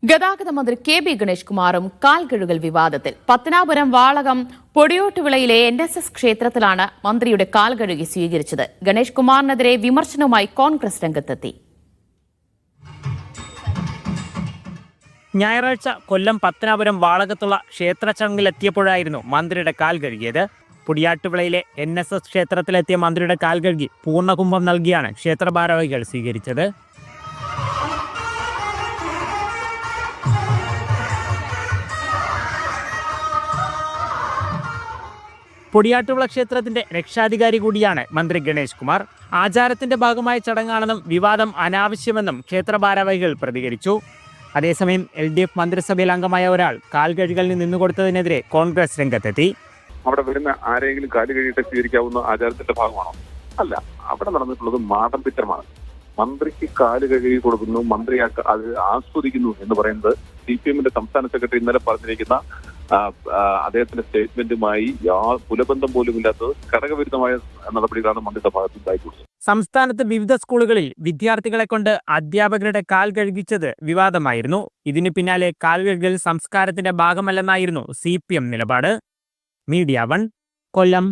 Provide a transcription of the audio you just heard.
ഗതാഗത മന്ത്രി കെ.ബി. ഗണേഷ് കുമാറും കാൽ കഴുകൽ വിവാദത്തിൽ. പത്തനാപുരം വാളകം പൊടിയോട്ടുവിളയിലെ NSS ക്ഷേത്രത്തിലാണ് മന്ത്രിയുടെ കാൽ കഴുകി സ്വീകരിച്ചത്. ഗണേഷ് കുമാറിനെതിരെ വിമർശനവുമായി കോൺഗ്രസ് രംഗത്തെത്തി. ഞായറാഴ്ച കൊല്ലം പത്തനാപുരം വാളകത്തുള്ള ക്ഷേത്ര ചടങ്ങിലെത്തിയപ്പോഴായിരുന്നു മന്ത്രിയുടെ കാൽ കഴുകിയത്. പൊടിയാട്ടുവിളയിലെ NSS ക്ഷേത്രത്തിലെത്തിയ മന്ത്രിയുടെ കാൽ കഴുകി പൂർണ്ണകുംഭം നൽകിയാണ് ക്ഷേത്ര ഭാരവാഹികൾ സ്വീകരിച്ചത്. പൊടിയാട്ടുവിള ക്ഷേത്രത്തിന്റെ രക്ഷാധികാരി കൂടിയാണ് മന്ത്രി ഗണേഷ് കുമാർ. ആചാരത്തിന്റെ ഭാഗമായ ചടങ്ങാണെന്നും വിവാദം അനാവശ്യമെന്നും ക്ഷേത്ര ഭാരവാഹികൾ പ്രതികരിച്ചു. അതേസമയം LDF മന്ത്രിസഭയിൽ അംഗമായ ഒരാൾ കാൽ കഴുകലിന് നിന്നുകൊടുത്തതിനെതിരെ കോൺഗ്രസ് രംഗത്തെത്തി. അവിടെ വരുന്ന ആരെങ്കിലും കാല് കഴിയിട്ട് സ്വീകരിക്കാവുന്ന ആചാരത്തിന്റെ ഭാഗമാണോ? അല്ല, അവിടെ നടന്നിട്ടുള്ളത് മാടമ്പിത്തരമാണ്. മന്ത്രിക്ക് കാല് കഴുകി കൊടുക്കുന്നു, മന്ത്രി അത് ആസ്വദിക്കുന്നു എന്ന് പറയുന്നത് CPM-ന്റെ സംസ്ഥാന സെക്രട്ടറി ഇന്നലെ പറഞ്ഞിരിക്കുന്ന അദ്ദേഹത്തിന്റെ സ്റ്റേറ്റ്മെന്റുമായി പുലബന്ധം പോലുമില്ലാത്തത് ഘടകവിരുദ്ധമായ നടപടികളാണ് മന്ത്രിയുടെ ഭാഗത്ത് ഉണ്ടായിട്ടുള്ളത്. സംസ്ഥാനത്ത് വിവിധ സ്കൂളുകളിൽ വിദ്യാർത്ഥികളെ കൊണ്ട് അധ്യാപകരുടെ കാൽ കഴുകിച്ചത് വിവാദമായിരുന്നു. ഇതിനു പിന്നാലെ കാൽ കഴുകൽ സംസ്കാരത്തിന്റെ ഭാഗമല്ലെന്നായിരുന്നു CPM നിലപാട്. മീഡിയ 1 കൊല്ലം.